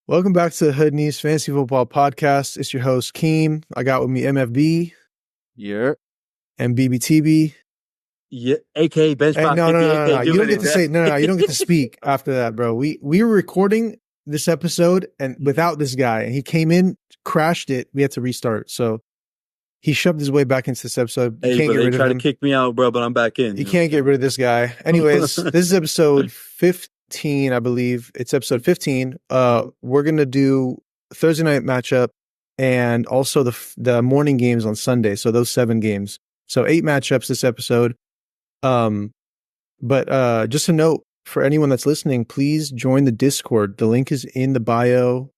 Welcome back to the Hood News Fantasy Football Podcast. It's your host, Keem. I got with me MFB Yeah. and BBTB. Yeah, aka Benchmark. No. You don't get to say no. You don't get to speak after that, bro. We were recording this episode and without this guy, and he came in, crashed it. We had to restart. So he shoved his way back into this episode. Hey, can't bro, get they rid try of to him. kick me out, bro, but I'm back in. You can't get rid of this guy. Anyways, this is episode 15, I believe. It's episode 15. We're gonna do Thursday night matchup and also the morning games on Sunday. So those 7 games. So 8 matchups this episode. But just a note for anyone that's listening, please join the Discord. The link is in the bio.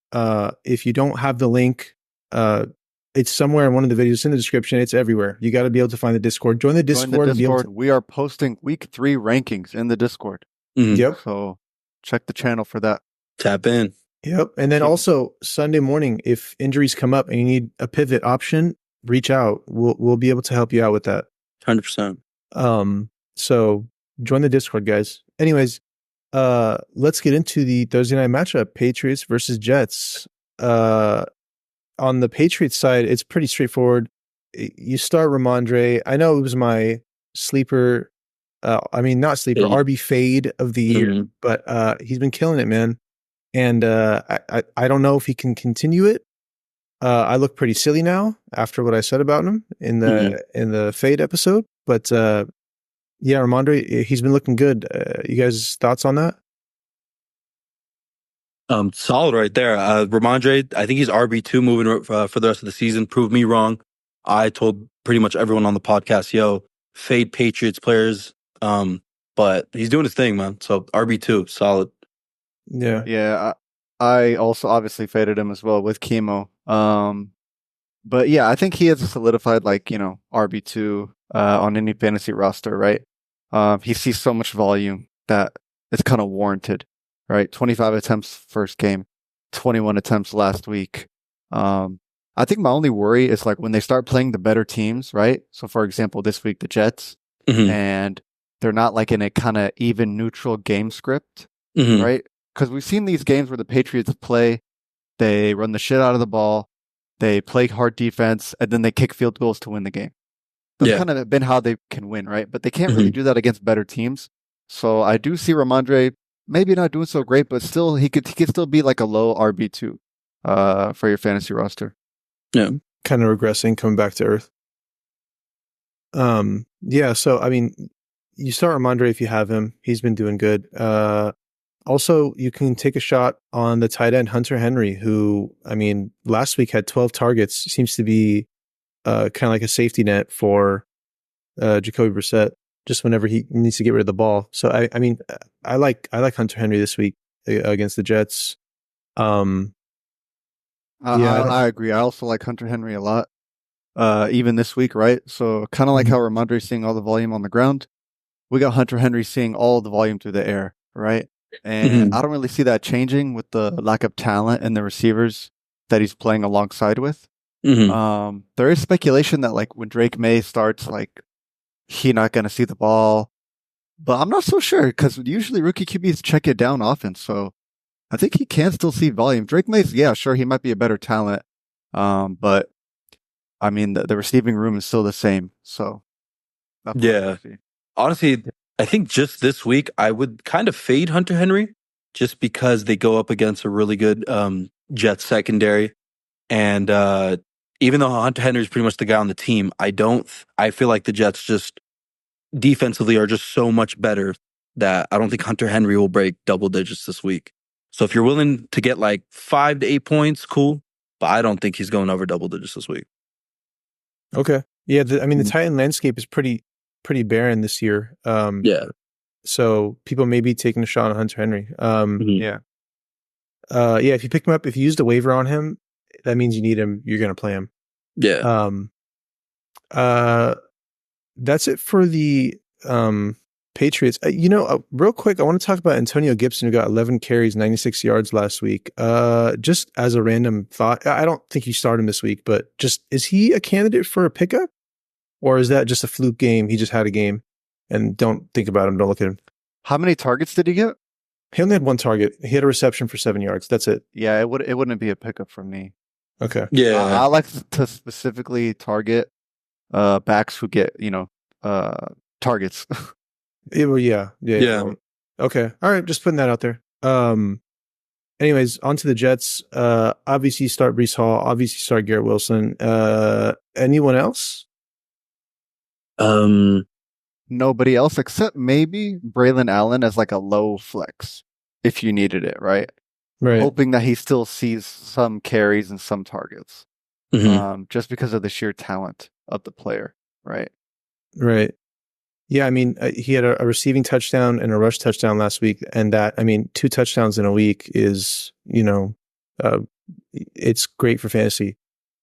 If you don't have the link, it's somewhere in one of the videos in the description. It's everywhere. You got to be able to find the Discord. Join the Discord. And be able to... We are posting week 3 rankings in the Discord. Mm-hmm. Yep. So check the channel for that. Tap in. Yep. And then also Sunday morning, if injuries come up and you need a pivot option, reach out. We'll be able to help you out with that. 100%. So join the Discord, guys. Anyways, let's get into the Thursday night matchup: Patriots versus Jets. On the Patriots side, it's pretty straightforward. You start Ramondre. I know it was my sleeper. Not sleeper, RB fade of the year, but he's been killing it, man. And I don't know if he can continue it. I look pretty silly now after what I said about him in the fade episode, but yeah, Ramondre, he's been looking good. You guys' thoughts on that? Solid right there. Ramondre, I think he's RB2 moving for the rest of the season. Prove me wrong. I told pretty much everyone on the podcast, fade Patriots players. But he's doing his thing, man. So RB2, solid. Yeah. Yeah. I also obviously faded him as well with chemo. But yeah, I think he has a solidified RB2 on any fantasy roster, right? He sees so much volume that it's kind of warranted, right? 25 attempts first game, 21 attempts last week. I think my only worry is when they start playing the better teams, right? So for example, this week the Jets, and they're not in a kind of even neutral game script, right? Because we've seen these games where the Patriots play, they run the shit out of the ball, they play hard defense, and then they kick field goals to win the game. That's kind of been how they can win, right? But they can't really do that against better teams. So I do see Ramondre maybe not doing so great, but still he could still be like a low RB2 for your fantasy roster. Yeah, kind of regressing, coming back to earth. Yeah. So you start Ramondre if you have him. He's been doing good. Also, you can take a shot on the tight end Hunter Henry, who last week had 12 targets. Seems to be kind of like a safety net for Jacoby Brissett, just whenever he needs to get rid of the ball. So I like Hunter Henry this week against the Jets. I agree. I also like Hunter Henry a lot, even this week, right? So kind of like how Ramondre's seeing all the volume on the ground, we got Hunter Henry seeing all the volume through the air, right? And I don't really see that changing with the lack of talent and the receivers that he's playing alongside with. There is speculation that when Drake May starts, he not going to see the ball, but I'm not so sure because usually rookie QBs check it down often. So I think he can still see volume. Drake May, yeah, sure, he might be a better talent. But the receiving room is still the same. So yeah, honestly, I think just this week I would kind of fade Hunter Henry just because they go up against a really good Jets secondary. And even though Hunter Henry is pretty much the guy on the team, I feel like the Jets just defensively are just so much better that I don't think Hunter Henry will break double digits this week. So if you're willing to get 5 to 8 points, cool. But I don't think he's going over double digits this week. Okay. Yeah. The Titan landscape is pretty barren this year. Yeah. So people may be taking a shot on Hunter Henry. Yeah. If you pick him up, if you used a waiver on him, that means you need him. You're going to play him. Yeah. That's it for the Patriots. Real quick, I want to talk about Antonio Gibson, who got 11 carries, 96 yards last week. Just as a random thought, I don't think you start him this week, but is he a candidate for a pickup? Or is that just a fluke game? He just had a game and don't think about him. Don't look at him. How many targets did he get? He only had one target. He had a reception for 7 yards. That's it. Yeah, it wouldn't be a pickup from me. Okay. I Yeah. like to specifically target backs who get targets. Yeah. Okay. All right. Just putting that out there. Anyways, on to the Jets. Obviously start Breece Hall. Obviously start Garrett Wilson. Anyone else? Nobody else except maybe Braylon Allen as like a low flex if you needed it, right? Right. Hoping that he still sees some carries and some targets, just because of the sheer talent of the player, right? Right. Yeah, I mean, he had a receiving touchdown and a rush touchdown last week, and that, I mean, 2 touchdowns in a week is, it's great for fantasy.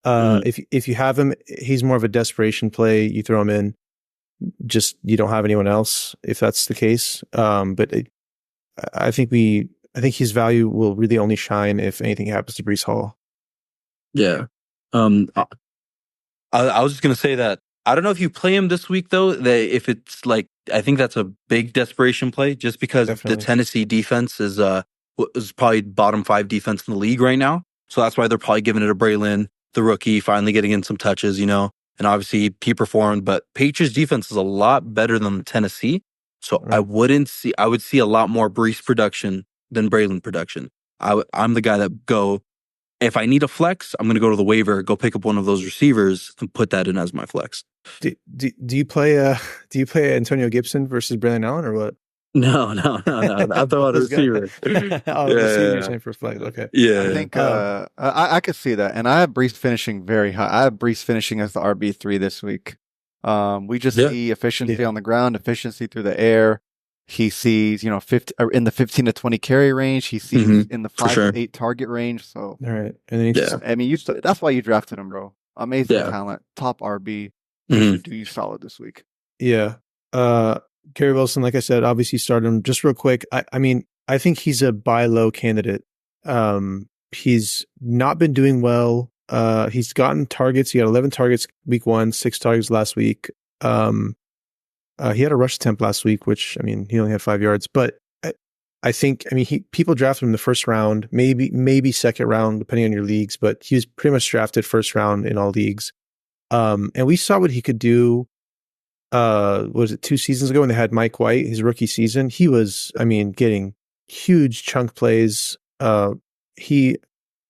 If you have him, he's more of a desperation play. You throw him in, just you don't have anyone else if that's the case. I think his value will really only shine if anything happens to Breece Hall. Yeah. I was just gonna say that I don't know if you play him this week though. That if it's like, I think that's a big desperation play, just because Definitely. the Tennessee defense is probably bottom 5 defense in the league right now. So that's why they're probably giving it to Braylon, the rookie, finally getting in some touches, and obviously he performed. But Patriots defense is a lot better than Tennessee, so Right. I would see a lot more Breece production than Braylon production. I'm the guy that go. If I need a flex, I'm going to go to the waiver, go pick up one of those receivers, and put that in as my flex. Do you play Antonio Gibson versus Braylon Allen or what? No. I thought a receiver. Receiver saying for flex. Okay. Yeah. I think I could see that, and I have Breece finishing very high. I have Breece finishing as the RB3 this week. We just see efficiency on the ground, efficiency through the air. He sees, in the 15 to 20 carry range. He sees in the 5 to 8 target range. So, all right, and then I mean, that's why you drafted him, bro. Amazing talent, top RB. Do you solid this week? Yeah. Gary Wilson, like I said, obviously started him. Just real quick, I mean, I think he's a buy low candidate. He's not been doing well. He's gotten targets. He got 11 targets week 1, 6 targets last week. He had a rush attempt last week, which, I mean, he only had 5 yards, but I think, I mean, people drafted him in the first round, maybe second round, depending on your leagues, but he was pretty much drafted first round in all leagues. And we saw what he could do. Was it 2 seasons ago when they had Mike White, his rookie season? He was, I mean, getting huge chunk plays. He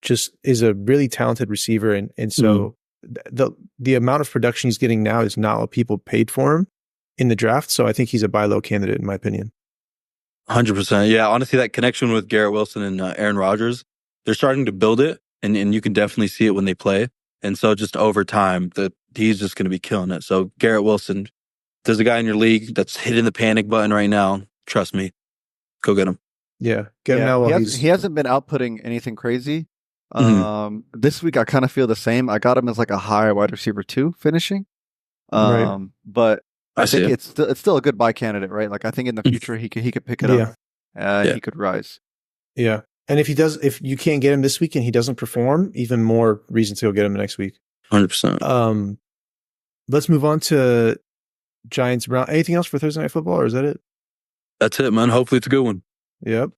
just is a really talented receiver. And so the amount of production he's getting now is not what people paid for him in the draft. So I think he's a buy low candidate in my opinion. 100%. Yeah. Honestly, that connection with Garrett Wilson and Aaron Rodgers, they're starting to build it, and you can definitely see it when they play. And so just over time, he's just going to be killing it. So Garrett Wilson, there's a guy in your league that's hitting the panic button right now. Trust me, go get him. Yeah, get him now. He hasn't been outputting anything crazy. This week I kind of feel the same. I got him as like a high wide receiver 2 finishing. But I think it's still a good buy candidate, right? Like I think in the future he could pick it up. He could rise. Yeah. And if you can't get him this week and he doesn't perform, even more reason to go get him next week. 100%. Let's move on to Giants Brown. Anything else for Thursday Night Football, or is that it? That's it, man. Hopefully it's a good one. Yep.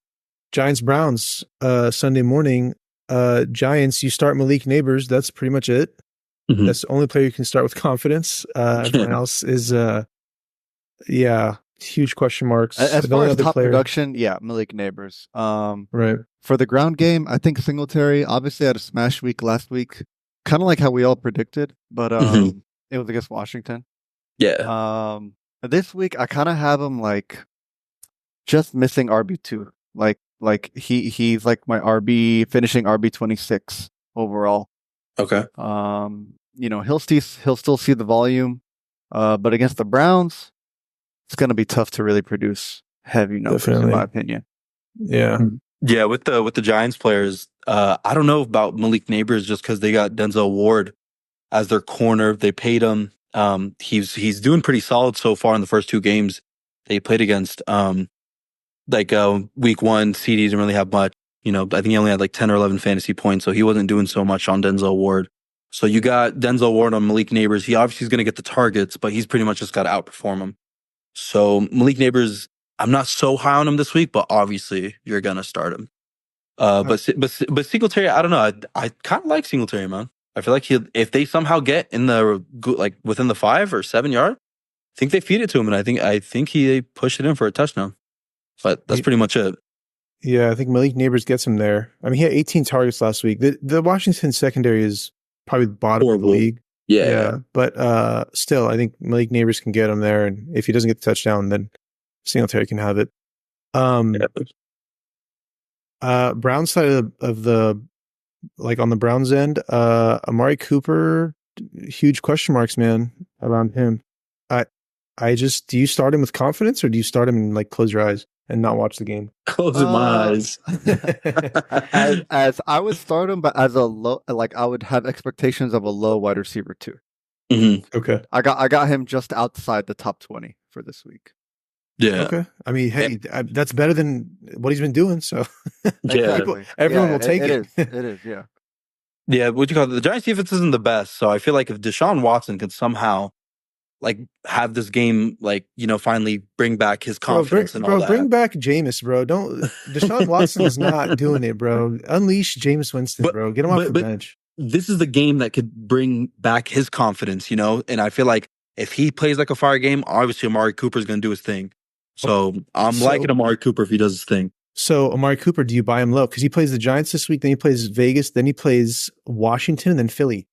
Giants Browns, Sunday morning. Giants, you start Malik Neighbors. That's pretty much it. That's the only player you can start with confidence. Everyone else is, huge question marks. As far as top production, Malik Neighbors. Right. For the ground game, I think Singletary obviously had a smash week last week, kind of like how we all predicted, but it was against Washington. Yeah. This week I kind of have him like just missing RB2. Like he's like my finishing RB26 overall. Okay. He'll still see the volume, but against the Browns, it's going to be tough to really produce heavy numbers, in my opinion. Yeah. Yeah. With the Giants players, I don't know about Malik Neighbors just because they got Denzel Ward as their corner. They paid him. He's doing pretty solid so far in the first 2 games they played against. Week 1, CD didn't really have much. I think he only had like 10 or 11 fantasy points, so he wasn't doing so much on Denzel Ward. So you got Denzel Ward on Malik Neighbors. He obviously is going to get the targets, but he's pretty much just got to outperform him. So Malik Neighbors, I'm not so high on him this week, but obviously you're gonna start him. But Singletary, I don't know. I kind of like Singletary, man. I feel like if they somehow get in the like within the 5 or 7 yard, I think they feed it to him, and I think he pushed it in for a touchdown. But that's pretty much it. Yeah, I think Malik Neighbors gets him there. I mean, he had 18 targets last week. The Washington secondary is probably the bottom of the league. Yeah. But still, I think Malik Neighbors can get him there, and if he doesn't get the touchdown, then Singletary can have it. Brown side of the like on the Browns end, Amari Cooper, huge question marks, man, around him. Do you start him with confidence, or do you start him and like close your eyes and not watch the game? Closing my eyes. as I would start him, but as a low, like I would have expectations of a low wide receiver too. Mm-hmm. Okay. I got him just outside the top 20 for this week. Yeah. Okay. I mean, hey, that's better than what he's been doing. So yeah, everyone will take it. It is. Yeah. Yeah. What do you call it? The Giants defense isn't the best, so I feel like if Deshaun Watson could somehow like have this game, like finally bring back his confidence bring back Jameis, bro. Don't Deshaun Watson is not doing it, bro. Unleash Jameis Winston, bro. Get him off the bench. This is the game that could bring back his confidence, and I feel like if he plays like a fire game, obviously Amari Cooper is going to do his thing. So I'm liking Amari Cooper if he does his thing. So Amari Cooper, do you buy him low? Because he plays the Giants this week, then he plays Vegas, then he plays Washington, and then Philly.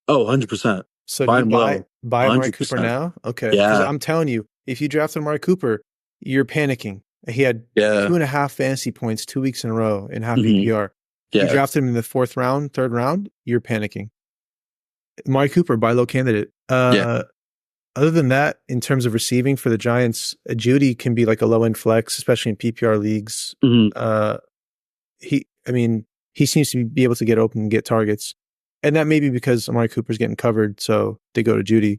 Oh, 100%. So buy Amari Cooper now? Okay. Yeah. I'm telling you, if you drafted Amari Cooper, you're panicking. He had 2.5 fantasy points 2 weeks in a row in half PPR. Yeah. You drafted him in the 4th round, 3rd round, you're panicking. Amari Cooper, buy low candidate. Other than that, in terms of receiving for the Giants, Judy can be like a low end flex, especially in PPR leagues. Mm-hmm. He seems to be able to get open and get targets. And that may be because Amari Cooper's getting covered, so they go to Judy.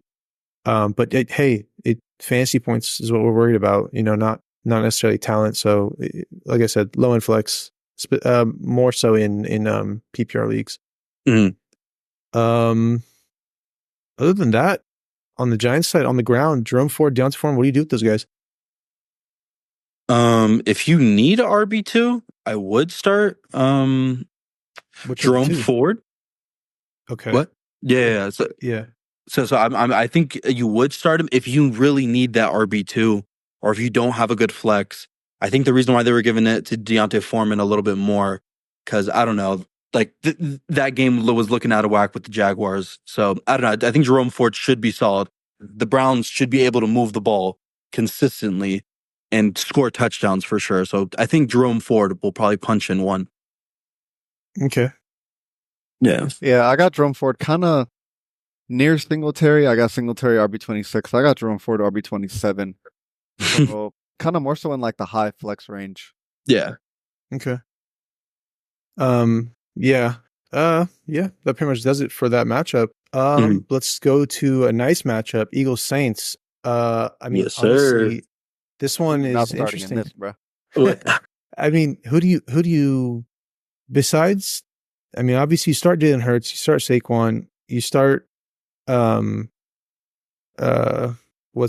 But fantasy points is what we're worried about, not necessarily talent. So, like I said, low end flex, more so in PPR leagues. Mm-hmm. Other than that, on the Giants side, on the ground, Jerome Ford, Deontay Foreman, what do you do with those guys? If you need a RB2, I would start Jerome Ford. Okay. What? Yeah. So I think you would start him if you really need that RB2, or if you don't have a good flex. I think the reason why they were giving it to Deontay Foreman a little bit more, because I don't know, like that game was looking out of whack with the Jaguars. So I don't know. I think Jerome Ford should be solid. The Browns should be able to move the ball consistently and score touchdowns for sure. So I think Jerome Ford will probably punch in one. Okay. Yeah. Yeah, I got Jerome Ford kind of near Singletary. I got Singletary RB26. I got Jerome Ford RB27. So kind of more so in like the high flex range. Yeah. Okay. Yeah. That pretty much does it for that matchup. Let's go to a nice matchup, Eagles Saints. Yes, sir. This one is interesting. In this, bro. I mean, who do you besides? I mean, obviously you start Jalen Hurts, you start Saquon, you start what's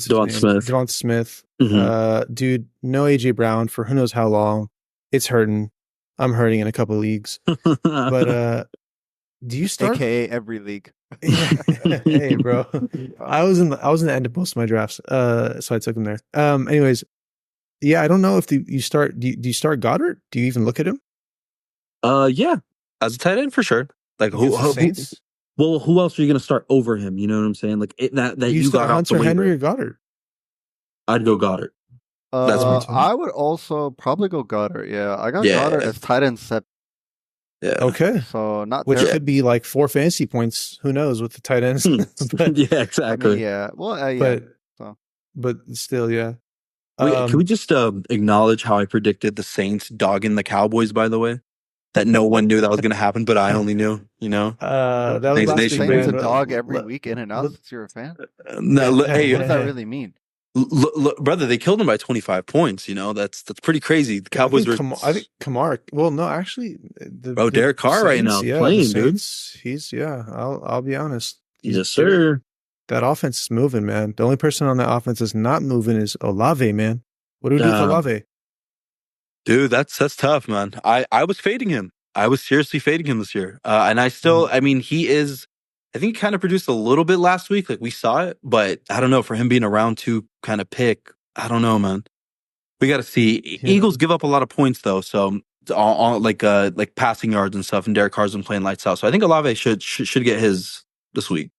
his name? Devonta Smith. Mm-hmm. Dude, no AJ Brown for who knows how long. It's hurting. I'm hurting in a couple of leagues. But do you start AKA every league? Hey, bro. I was in the end of most of my drafts. So I took him there. Anyways, yeah, I don't know if you start do you start Goddard? Do you even look at him? Yeah. As a tight end for sure. Like who else are you going to start over him? You know what I'm saying? Like that you got Hunter Henry or Goddard? I'd go Goddard. I would also probably go Goddard. Yeah, I got Goddard as tight end 7. Yeah. Okay. So not which could be like 4 fantasy points. Who knows with the tight ends? But, yeah, exactly. I mean, yeah. Well, yeah. But still, yeah. Can we just acknowledge how I predicted the Saints dogging the Cowboys? By the way, that no one knew that was going to happen, but I only knew. That was Saints a dog every week in and out. Since you're a fan. No, hey, what does that really mean? Look, brother, they killed him by 25 points. That's pretty crazy. The Cowboys I think Kamara. Well, no, actually, Derek Carr right now playing, dude. He's I'll be honest. Yes, sir. That offense is moving, man. The only person on that offense that's not moving is Olave, man. What do we do with Olave? Dude, that's tough, man. I was fading him. I was seriously fading him this year. And I still, I mean, I think he kind of produced a little bit last week. Like we saw it, but I don't know, for him being a round 2 kind of pick, I don't know, man. We got to see. Yeah. Eagles give up a lot of points though. So on like passing yards and stuff, and Derek Carr's been playing lights out. So I think Olave should get his this week.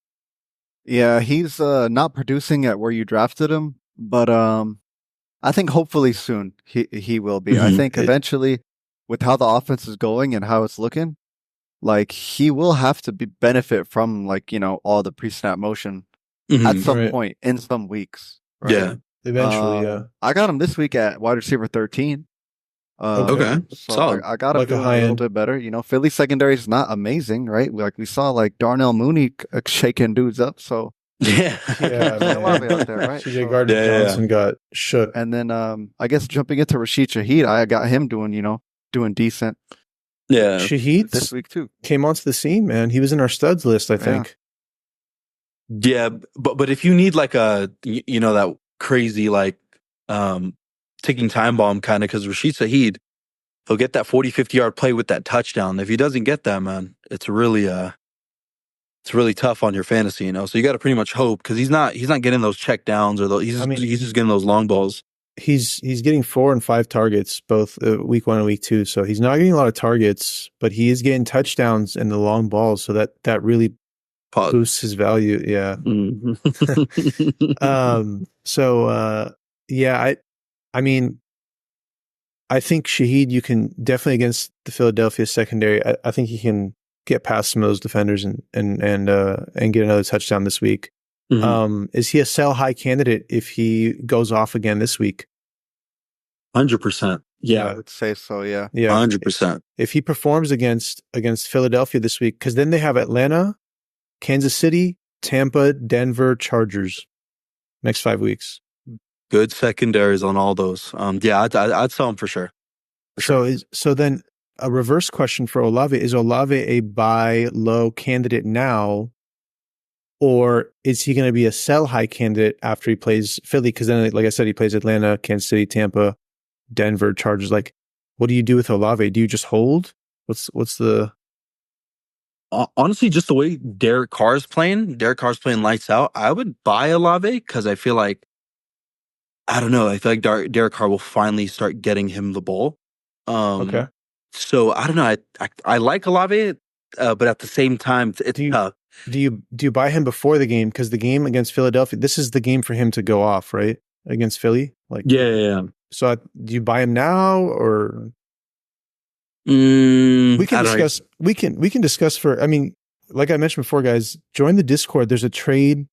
Yeah, he's not producing at where you drafted him, but I think hopefully soon he will be. I think eventually, with how the offense is going and how it's looking, like he will have to benefit from like all the pre-snap motion at some point in some weeks. Right? Yeah, eventually. Yeah, I got him this week at wide receiver 13. Okay, so solid. I got him Like a doing high a little end. bit better. Philly secondary is not amazing, right? Like we saw like Darnell Mooney shaking dudes up. So Yeah, yeah, Olave man. out there, right? CJ So- Gardner Yeah. Johnson got shook. And then I guess jumping into Rashid Shaheed, I got him doing decent yeah. Shaheed this week too. came onto the scene, man. He was in our studs list, I think. Yeah, but if you need like a that crazy like ticking time bomb kind of, because Rashid Shaheed, he'll get that 40-50 yard play with that touchdown. If he doesn't get that, man, it's really tough on your fantasy, So you got to pretty much hope, because he's not getting those check downs, or he's just getting those long balls. He's getting 4 and 5 targets both week 1 and week 2, so he's not getting a lot of targets, but he is getting touchdowns and the long balls, so that really boosts his value. Yeah. I mean, I think Shaheed, you can definitely, against the Philadelphia secondary, I think he can get past some of those defenders and get another touchdown this week. Is he a sell high candidate if he goes off again this week? 100%. Yeah, I would say so. Yeah. Yeah, 100%. If he performs against Philadelphia this week, because then they have Atlanta, Kansas City, Tampa, Denver, Chargers next 5 weeks. Good secondaries on all those. I'd sell him for sure. So then a reverse question for Olave: is Olave a buy low candidate now, or is he going to be a sell high candidate after he plays Philly? Because then, like I said, he plays Atlanta, Kansas City, Tampa, Denver, Chargers. Like, what do you do with Olave? Do you just hold? What's the honestly, just the way Derek Carr's playing lights out, I would buy Olave, because I feel like, I don't know, I feel like Derek Carr will finally start getting him the ball. okay? So I don't know. I like Olave, but at the same time, it's tough. Do you buy him before the game? Because the game against Philadelphia, this is the game for him to go off, right? Against Philly, like Yeah. So do you buy him now, or We we can discuss? We can discuss for. I mean, like I mentioned before, guys, join the Discord. There's a trade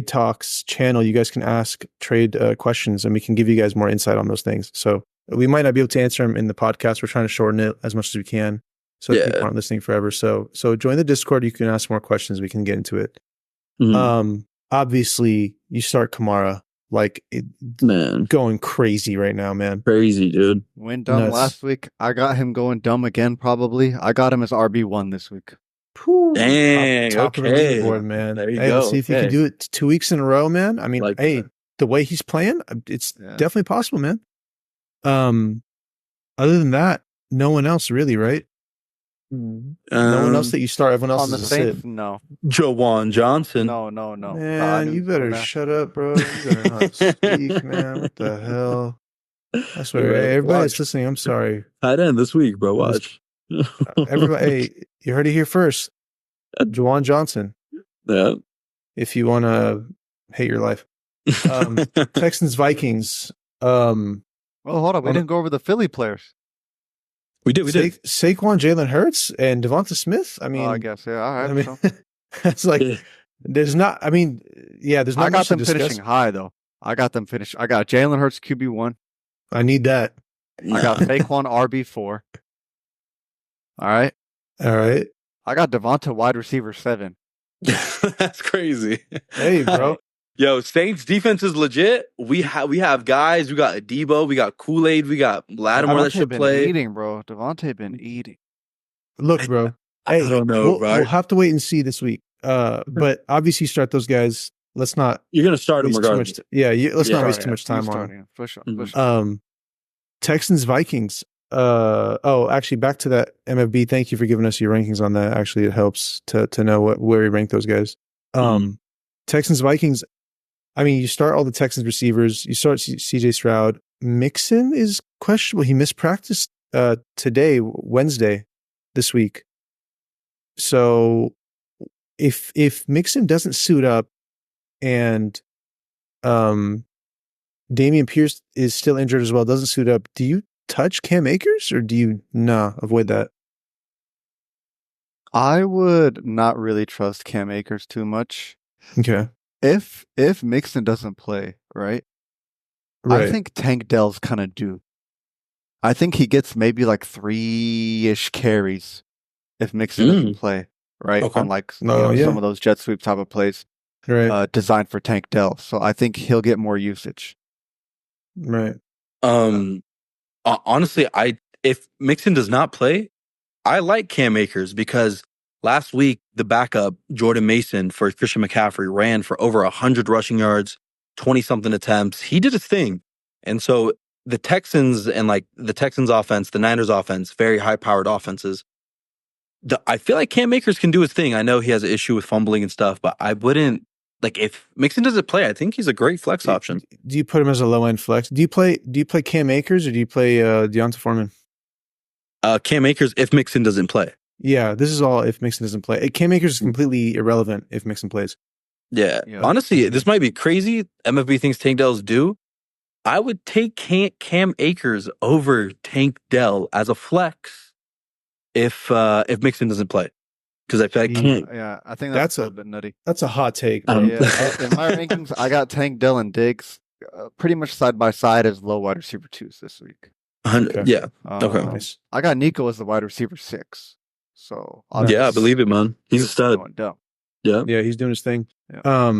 talks channel. You guys can ask trade questions, and we can give you guys more insight on those things. So we might not be able to answer them in the podcast. We're trying to shorten it as much as we can, so that people aren't listening forever. So join the Discord. You can ask more questions. We can get into it. Obviously, you start Kamara, Man, going crazy right now, man. crazy, dude. Went dumb Nuts. last week. I got him going dumb again, probably. I got him as RB1 this week. Dang, Top of the okay. leaderboard, man. There you Hey, go. let's see if you can do it 2 weeks in a row, man. I mean, Like hey, that. the way he's playing, it's Yeah. definitely possible, man. Other than that, no one else really, right? No one else that you start. Everyone else On the is a Saints, sit. no. Jawan Johnson. No. Man, you better shut up, bro. You better not speak, man. What the hell? I swear, Right. hey, everybody that's Watch. listening, I'm sorry. Tight end this week, bro. Watch. Everybody, hey, you heard it here first. Jawan Johnson, Yeah. if you want to hate your life. Texans, Vikings. Well, hold on. We On- didn't go over the Philly players. we did. Saquon, Jalen Hurts, and Devonta Smith. I mean, I guess. Yeah. All right. I mean, so. it's like Yeah. there's not. I mean, yeah, there's not I got much to them discuss. finishing high, though. I got Jalen Hurts QB1. I need that. I got Saquon RB4. All right. All right. I got Devonta wide receiver 7. That's crazy. Hey, bro. Yo, Saints defense is legit. We have guys. We got Adebo. We got Kool-Aid. We got Lattimore that Devontae should been play. eating, bro. Devontae been eating. Look, bro. I Hey, don't know, we'll bro. have to wait and see this week. But obviously, start those guys. let's not You're gonna start him waste too regardless. much. Let's not Yeah. waste too much time on him. starting him for sure. For Mhm. sure. Texans Vikings. Actually, back to that MFB. Thank you for giving us your rankings on that. Actually, it helps to know where we rank those guys. Texans Vikings. I mean, you start all the Texans receivers. You start CJ Stroud. Mixon is questionable. He missed practice today, Wednesday, this week. So if Mixon doesn't suit up and Damian Pierce is still injured as well, doesn't suit up, do you touch Cam Akers or do you avoid that? I would not really trust Cam Akers too much. Okay. If Mixon doesn't play, right? I think Tank Dell's kind of due. I think he gets maybe like 3-ish carries if Mixon doesn't play, right? Okay. On like some of those jet sweep type of plays designed for Tank Dell. So I think he'll get more usage. Right. Honestly, if Mixon does not play, I like Cam Akers because last week the backup Jordan Mason for Christian McCaffrey ran for over 100 rushing yards, 20-something attempts. He did his thing, and so the Texans and like the Texans offense, the Niners offense, very high-powered offenses. I feel like Cam Akers can do his thing. I know he has an issue with fumbling and stuff, but I wouldn't. Like if Mixon doesn't play, I think he's a great flex option. Do you put him as a low end flex? Do you play Cam Akers or do you play Deonta Foreman? Cam Akers if Mixon doesn't play. Yeah, this is all if Mixon doesn't play. Cam Akers is completely irrelevant if Mixon plays. Yeah. Honestly, this might be crazy. MFB thinks Tank Dell's due. I would take Cam Akers over Tank Dell as a flex if Mixon doesn't play. Because I feel like I think that's a little bit nutty. That's a hot take. Yeah, in my rankings, I got Tank Dell and Diggs pretty much side by side as low wide receiver 2s this week. Okay. Yeah. Okay. Nice. I got Nico as the wide receiver 6. So yeah, I believe it, man. He's a stud. Yeah, he's doing his thing. Yeah.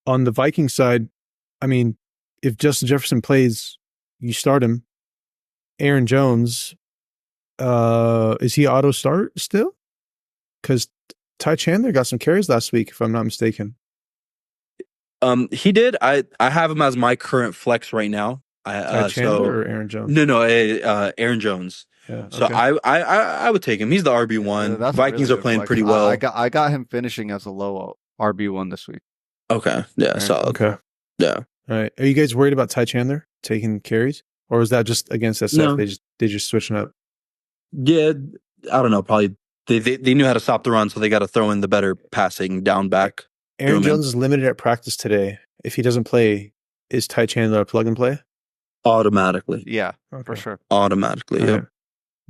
On the Viking side, I mean, if Justin Jefferson plays, you start him. Aaron Jones, is he auto start still? Because Ty Chandler got some carries last week, if I'm not mistaken. He did. I have him as my current flex right now. Ty Chandler or Aaron Jones? No, Aaron Jones. Yeah, so I would take him. He's the RB1. Vikings are playing pretty well. I got him finishing as a low RB1 this week. Okay. Yeah, right. solid. Okay. Yeah. All right. Are you guys worried about Ty Chandler taking carries? Or was that just against SF? No. They just switching up? Yeah, I don't know. Probably they knew how to stop the run, so they got to throw in the better passing down back. Aaron Jones is limited at practice today. If he doesn't play, is Ty Chandler a plug and play? Automatically. Yeah, for sure. Automatically, yeah. Right.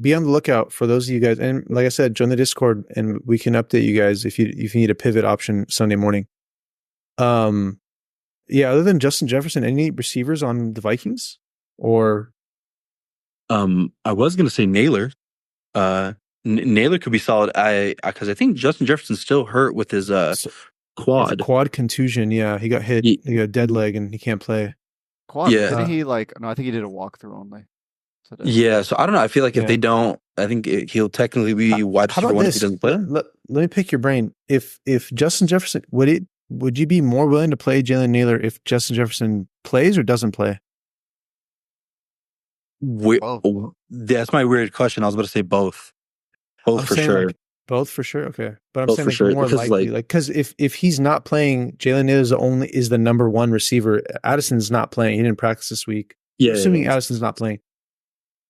Be on the lookout for those of you guys. And like I said, join the Discord and we can update you guys if you need a pivot option Sunday morning. Yeah, other than Justin Jefferson, any receivers on the Vikings? Or I was gonna say Naylor. Naylor could be solid. Because I think Justin Jefferson's still hurt with his quad. Quad contusion, yeah. He got hit. He got a dead leg and he can't play. Quad? Yeah. Didn't he no, I think he did a walkthrough only. Yeah, so I don't know. I feel like if they don't, I think he'll technically be wide receiver 1 if he doesn't play. Let me pick your brain. If Justin Jefferson, would you be more willing to play Jalen Naylor if Justin Jefferson plays or doesn't play? That's my weird question. I was about to say both. Both for sure. Both for sure. Okay, but I'm both saying for sure. more likely, because if he's not playing, Jalen Naylor is the number one receiver. Addison's not playing. He didn't practice this week. Yeah, assuming Addison's not playing.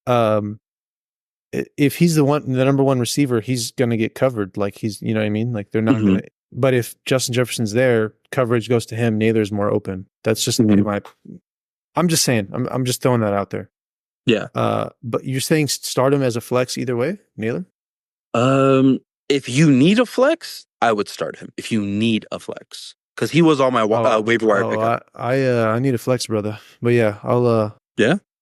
If he's the number one receiver, he's gonna get covered. Like you know what I mean? Like they're not gonna. But if Justin Jefferson's there, coverage goes to him. Naylor's more open. That's just my. I'm just saying. I'm just throwing that out there. Yeah. But you're saying start him as a flex either way, Naylor? If you need a flex, I would start him. If you need a flex, because he was on my waiver wire pickup. I need a flex, brother. But yeah,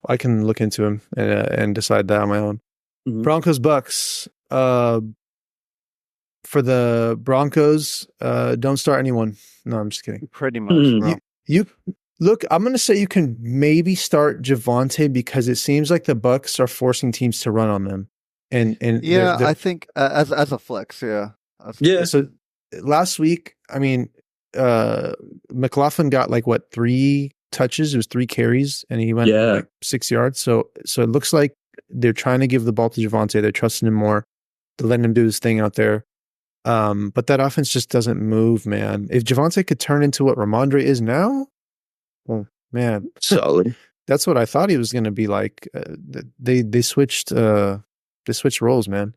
I can look into him and decide that on my own. Broncos Bucks. For the Broncos, don't start anyone. No, I'm just kidding. Pretty much. You look. I'm going to say you can maybe start Javonte because it seems like the Bucks are forcing teams to run on them. And yeah, I think as a flex, yeah. So last week, I mean, McLaughlin got like what 3 touches? It was 3 carries, and he went Yeah. like 6 yards. So it looks like they're trying to give the ball to Javonte. They're trusting him more. They're letting him do his thing out there. But that offense just doesn't move, man. If Javonte could turn into what Ramondre is now, well, man, Solid. that's what I thought he was going to be like. They switched roles, man.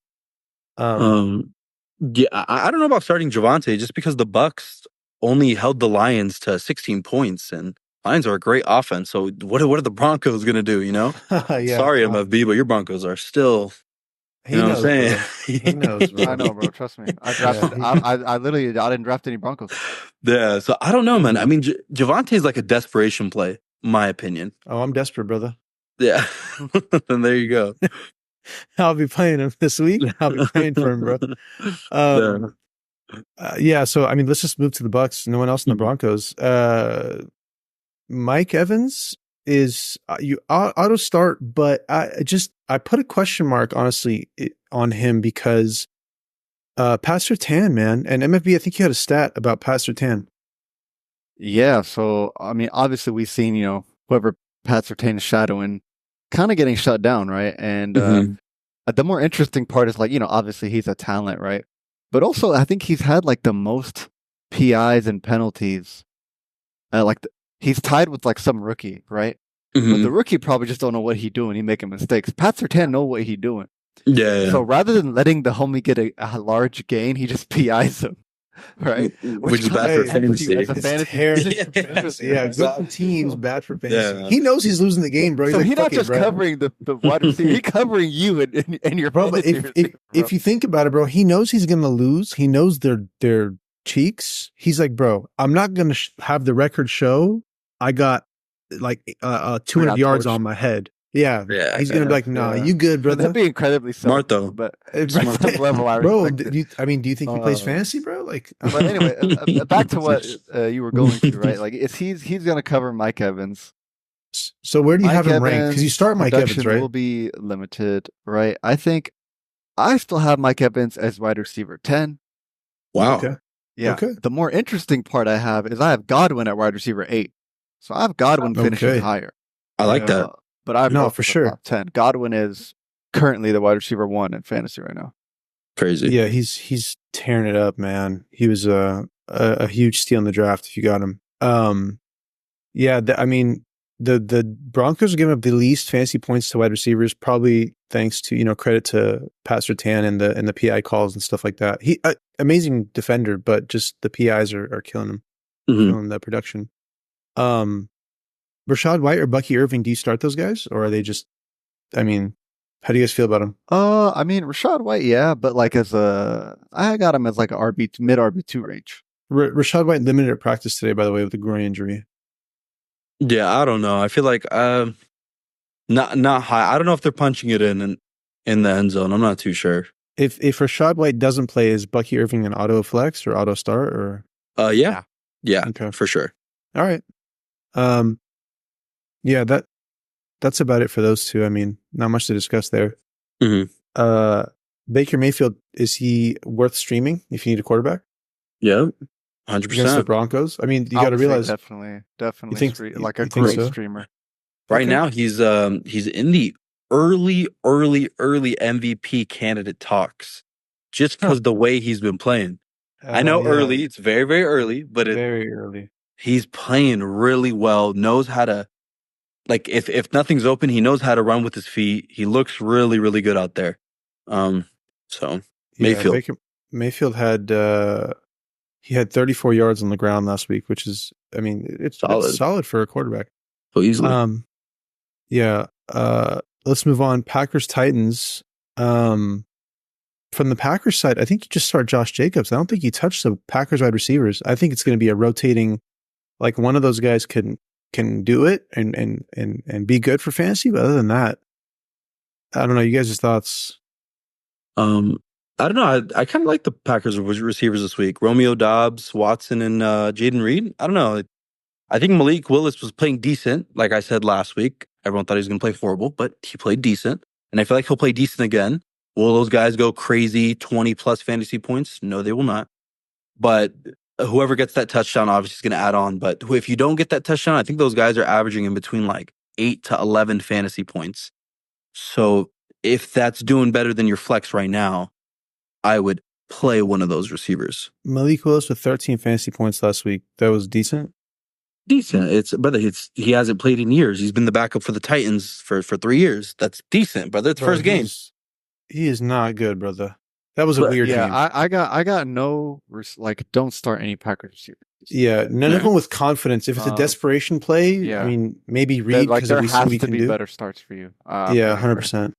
Yeah, I don't know about starting Javonte just because the Bucks only held the Lions to 16 points, and Lions are a great offense. So what are the Broncos going to do? You know, Yeah. sorry MFB, but your Broncos are still. He You know knows, what I'm saying? bro. He knows, bro. I know, bro. Trust me. I drafted. Yeah. I literally didn't draft any Broncos. Yeah, so I don't know, man. I mean, Javonte is like a desperation play, in my opinion. Oh, I'm desperate, brother. Yeah, and there you go. I'll be playing him this week. I'll be praying for him, bro. Yeah. So I mean, let's just move to the Bucks. No one else in the Broncos. Mike Evans is you auto start, but I put a question mark honestly on him because Pat Surtain, man, and MFB. I think you had a stat about Pat Surtain. Yeah. So I mean, obviously we've seen whoever Pat Surtain is shadowing, kind of getting shut down, right? And the more interesting part is obviously he's a talent, right? But also I think he's had like the most PIs and penalties. He's tied with like some rookie, right? But the rookie probably just don't know what he doing. He making mistakes. Pat Surtain know what he doing. Yeah. So rather than letting the homie get a large gain, he just PIs him, right? Which is bad for fantasy. As a fantasy. Yeah, good for teams, bad for fantasy. Yeah. He knows he's losing the game, bro. So he's not just covering the wide receiver, he's covering you and your bro. But if you think about it, bro, he knows he's gonna lose. He knows their cheeks. He's like, bro, I'm not gonna have the record show I got like 200 yards on my head. Yeah. He's gonna be like, nah, you good, brother. That'd be incredibly smart though. But smart level, bro. Do you think he plays fantasy, bro? Like, but anyway, back to what you were going to, right? Like, he's gonna cover Mike Evans. So where do you have him ranked? Because you start Mike Evans, right? Will be limited, right? I think I still have Mike Evans as wide receiver 10. Wow. Okay. Yeah. Okay. The more interesting part I have is I have Godwin at wide receiver 8. So I have Godwin finishing higher. I like that. But I've no, for sure. Top 10. Godwin is currently the wide receiver 1 in fantasy right now. Crazy. Yeah, he's tearing it up, man. He was a huge steal in the draft if you got him. Yeah, I mean the Broncos are giving up the least fantasy points to wide receivers, probably thanks to credit to Pat Surtain and the PI calls and stuff like that. He amazing defender, but just the PIs are killing him, killing the production. Rachaad White or Bucky Irving, do you start those guys, or are they just? I mean, how do you guys feel about them? I mean, Rachaad White, yeah, but like I got him as like a mid RB2 range. Rachaad White limited at practice today, by the way, with a groin injury. Yeah, I don't know. I feel like not high. I don't know if they're punching it in the end zone. I'm not too sure. If Rachaad White doesn't play, is Bucky Irving an auto flex or auto start or? Yeah, okay, for sure. All right. Yeah, that's about it for those two. I mean, not much to discuss there. Baker Mayfield, is he worth streaming if you need a quarterback? Yeah, 100%. Against the Broncos. I mean, you got to realize definitely, you think, like a great so? streamer. Right now, he's in the early MVP candidate talks, just because the way he's been playing. I know early, it's very, very early, but very early. He's playing really well. Knows how to, like, if nothing's open, he knows how to run with his feet. He looks really, really good out there. So Mayfield. Mayfield had he had 34 yards on the ground last week, which is, I mean, it's solid for a quarterback. So easily. Yeah. Let's move on. Packers Titans. From the Packers side, I think you just start Josh Jacobs. I don't think you touch the Packers wide receivers. I think it's going to be a rotating, like one of those guys can do it and be good for fantasy. But other than that, I don't know. You guys' thoughts? I don't know. I kind of like the Packers receivers this week. Romeo Doubs, Watson, and Jaden Reed. I don't know. I think Malik Willis was playing decent. Like I said last week, everyone thought he was going to play horrible, but he played decent. And I feel like he'll play decent again. Will those guys go crazy 20 plus fantasy points? No, they will not. But whoever gets that touchdown obviously is going to add on. But if you don't get that touchdown, I think those guys are averaging in between like 8 to 11 fantasy points. So if that's doing better than your flex right now, I would play one of those receivers. Malik Willis with 13 fantasy points last week. That was decent. Decent. He hasn't played in years. He's been the backup for the Titans for 3 years. That's decent, brother. It's first game. He is not good, brother. That was a weird game. I got no don't start any Packers receivers. Yeah, none of them with confidence. If it's a desperation play, I mean, maybe Reed, because there has to be better starts for you. Yeah, 100%.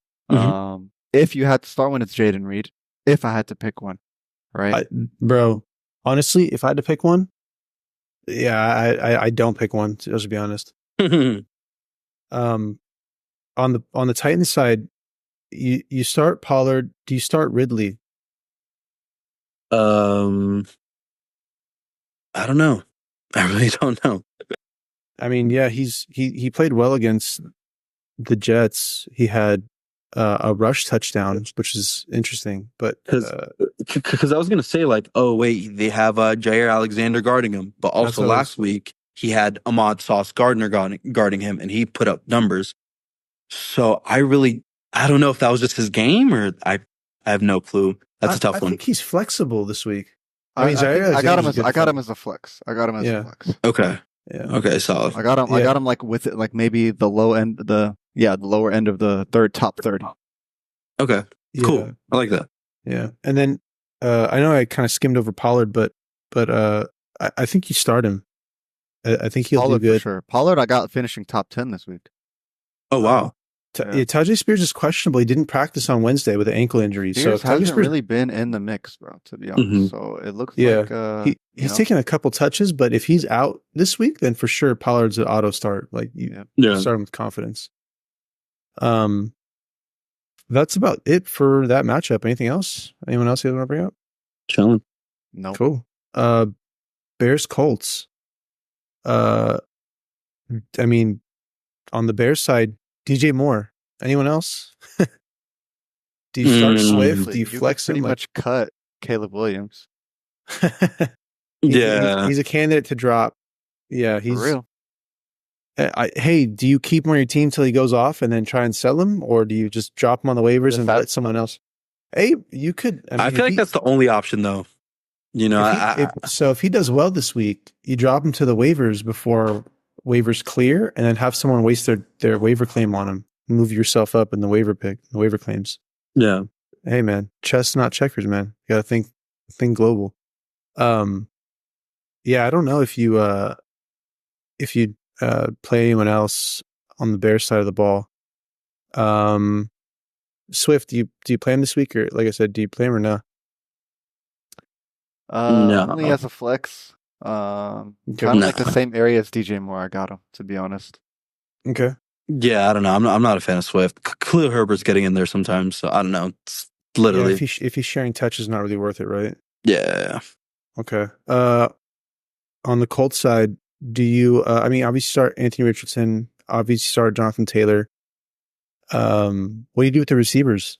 If you had to start one, it's Jaden Reed. If I had to pick one, right, bro? Honestly, if I had to pick one, yeah, I don't pick one. Just to be honest. On the Titans side, you start Pollard. Do you start Ridley? I don't know. I really don't know. I mean, yeah, he played well against the Jets. He had a rush touchdown, which is interesting. But because I was gonna say like, oh wait, they have Jair Alexander guarding him, but also last week he had Ahmad Sauce Gardner guarding him, and he put up numbers. So I don't know if that was just his game or I have no clue. That's a tough one. I think he's flexible this week. I got him as a flex. I got him as a flex. Okay. Yeah. Okay, solid. I got him like with it, like maybe the lower end of the top 30. Okay. Cool. Yeah. I like that. Yeah. And then I know I kind of skimmed over Pollard, but I think you start him. I think he'll do good. For sure. Pollard, I got finishing top 10 this week. Oh wow. Tyjae Spears is questionable. He didn't practice on Wednesday with an ankle injury. Spears hasn't really been in the mix, bro, to be honest. So it looks like he's taken a couple touches, but if he's out this week, then for sure Pollard's an auto start. Like you start him with confidence. That's about it for that matchup. Anything else? Anyone else you want to bring up? Chilling. No. Cool. Bears Colts. I mean, on the Bears side, DJ Moore. Anyone else? Do you start Swift? Do you flex him? Pretty much cut Caleb Williams. He's a candidate to drop. Yeah, he's for real. Hey, do you keep him on your team till he goes off and then try and sell him, or do you just drop him on the waivers and let someone else? Hey, you could. I feel like that's the only option, though. You know, so if he does well this week, you drop him to the waivers before waivers clear, and then have someone waste their waiver claim on him. Move yourself up in the waiver claims. Yeah. Hey, man, chess not checkers, man. You got to think global. Yeah, I don't know if you play anyone else on the Bears side of the ball. Swift, do you play him this week, or like I said, do you play him or no? No. Only as a flex. Kind of like the same area as DJ Moore. I got him, to be honest. Okay. Yeah, I don't know. I'm not a fan of Swift. Khalil Herbert's getting in there sometimes, so I don't know. It's literally if he's sharing touches, not really worth it, right? Yeah. Okay. On the Colts side, do you? I mean, obviously start Anthony Richardson. Obviously start Jonathan Taylor. What do you do with the receivers?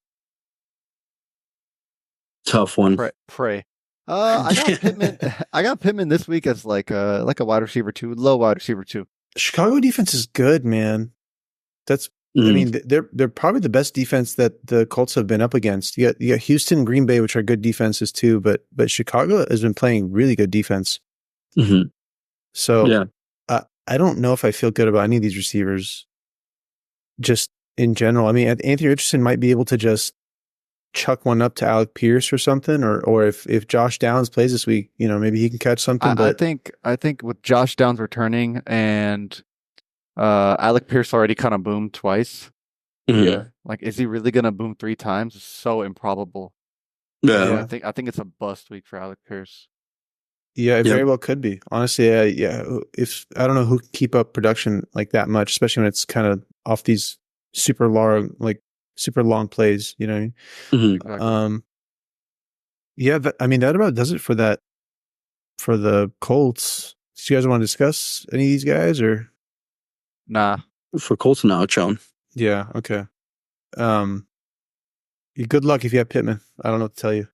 Tough one. Pray. I got Pittman. I got Pittman this week as like a wide receiver 2, low wide receiver 2. Chicago defense is good, man. That's. I mean, they're probably the best defense that the Colts have been up against. You got Houston, Green Bay, which are good defenses too, but Chicago has been playing really good defense. Mm-hmm. So I don't know if I feel good about any of these receivers. Just in general, I mean, Anthony Richardson might be able to just chuck one up to Alec Pierce or something, or if Josh Downs plays this week, you know, maybe he can catch something. I think with Josh Downs returning and Alec Pierce already kind of boomed twice. Mm-hmm. Yeah, like is he really gonna boom 3 times? It's so improbable. Yeah, I think it's a bust week for Alec Pierce. Yeah, it very well could be. Honestly, if I don't know who can keep up production like that much, especially when it's kind of off these super long plays, you know. Mm-hmm. Exactly. That about does it for that for the Colts. Do you guys want to discuss any of these guys or? Nah. For Colts now, Chone. Yeah. Okay. Good luck if you have Pittman. I don't know what to tell you.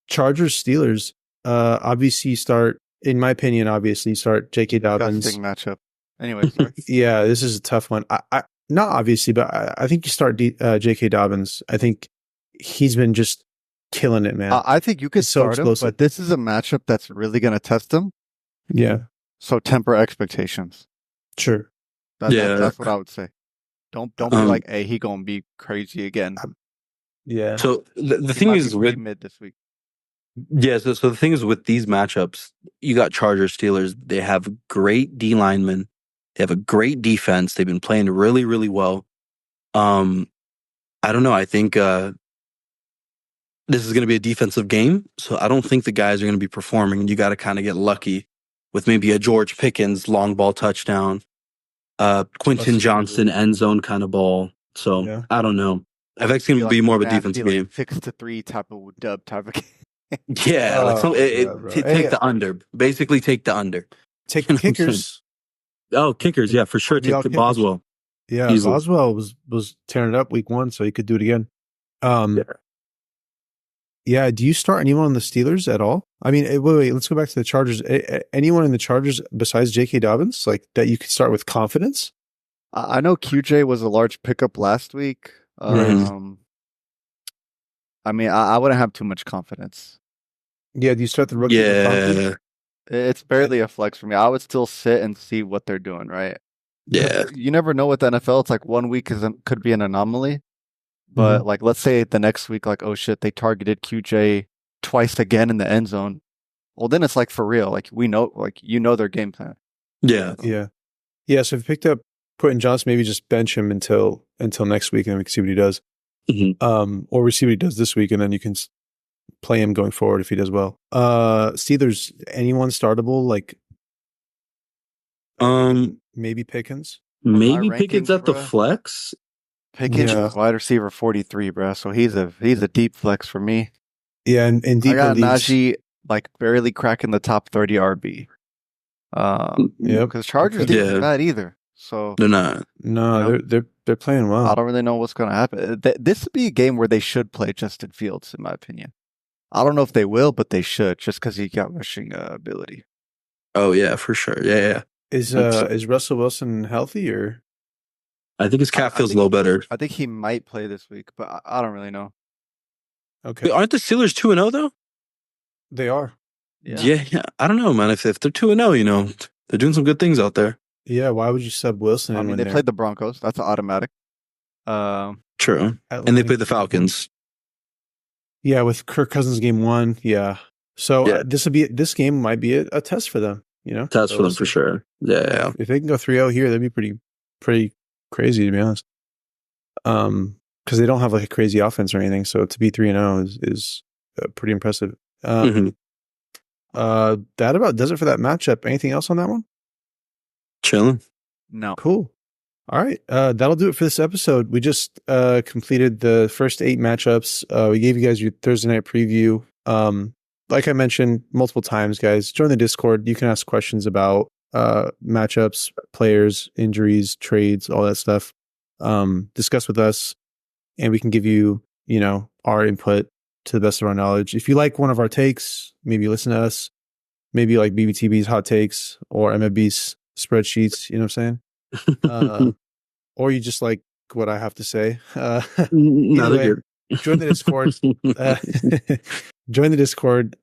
Chargers Steelers. Obviously, in my opinion, start J.K. Dobbins. Disgusting matchup. Anyways, sorry. Yeah, this is a tough one. I not obviously, but I think you start J.K. Dobbins. I think he's been just killing it, man. I think you could It's so start him, explosive. but this is a matchup that's really going to test him. Yeah, So temper expectations. sure. That's what I would say. Don't be like, hey, he gonna be crazy again. Yeah. So the He thing might is be with mid this week. yeah, so the thing is with these matchups, you got Chargers Steelers. They have great D linemen. They have a great defense. They've been playing really, really well. I don't know. I think this is going to be a defensive game, so I don't think the guys are going to be performing. You got to kind of get lucky with maybe a George Pickens long ball touchdown, Quentin Johnston end zone kind of ball. So Yeah. I don't know. I think it's going to be more of a defensive game. 6-3 type of dub type of game. Yeah, like Oh, yeah, bro. take the under. Basically, take the under. Take You know what I'm kickers. Oh, kickers, yeah, for sure. We all Take kickers. Boswell. Yeah, Easily. Boswell was tearing it up week 1, so he could do it again. Yeah. Do you start anyone on the Steelers at all? I mean, wait. Let's go back to the Chargers. Anyone in the Chargers besides J.K. Dobbins, like that you could start with confidence? I know QJ was a large pickup last week. Right. I mean, I wouldn't have too much confidence. Yeah. Do you start the rookie? with confidence? Yeah, It's barely a flex for me. I would still sit and see what they're doing, right? yeah. You never know with the NFL. It's like 1 week could be an anomaly. But like, let's say the next week, like, oh shit, they targeted QJ twice again in the end zone. Well, then it's like for real. Like we know, like their game plan. Yeah. Yeah. Yeah. So if you picked up Quentin Johnson, maybe just bench him until next week, and then we can see what he does. Mhm. Or we see what he does this week, and then you can play him going forward if he does well. Steelers, anyone startable? Like, maybe Pickens. Maybe my Pickens rankings, at the bruh. flex. Pickens Yeah. is wide receiver 43, bro. So he's a deep flex for me. Yeah, and I deeper got leagues. Najee like barely cracking the top 30 RB. Yep. Because Chargers Okay. didn't Yeah. bad either. So They're not. No, You they're playing well. I don't really know what's going to happen. This would be a game where they should play Justin Fields, in my opinion. I don't know if they will, but they should, just because he got rushing ability. Oh yeah, for sure. Yeah. Is Russell Wilson healthy or? I think his calf I feels a think- little better. I think he might play this week, but I don't really know. Okay, Aren't the Steelers 2-0 though? they are. Yeah. I don't know, man. If they're 2-0, they're doing some good things out there. Yeah, why would you sub Wilson? I in mean, when they they're played the Broncos. That's automatic. True. at And they Lincoln? played the Falcons. Yeah, with Kirk Cousins game 1. Yeah, so Yeah. this game might be a test for them. That's So for we'll them for see. sure. Yeah. If they can go 3-0 here, that'd be pretty crazy, to be honest. Because they don't have like a crazy offense or anything, so to be 3-0 is pretty impressive. Mhm. That about does it for that matchup. Anything else on that one? Chilling. No. Cool. All right. That'll do it for this episode. We just completed the first 8 matchups. We gave you guys your Thursday night preview. Like I mentioned multiple times, guys, join the Discord. You can ask questions about matchups, players, injuries, trades, all that stuff. Discuss with us, and we can give you, our input to the best of our knowledge. If you like one of our takes, maybe listen to us. Maybe like BBTB's hot takes or MFB's spreadsheets. You know what I'm saying? Or you just like what I have to say. Not way, good. Join the Discord. Join the Discord,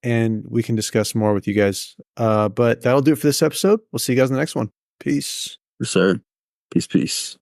and we can discuss more with you guys. But that'll do it for this episode. We'll see you guys in the next one. Peace. For sure. Peace.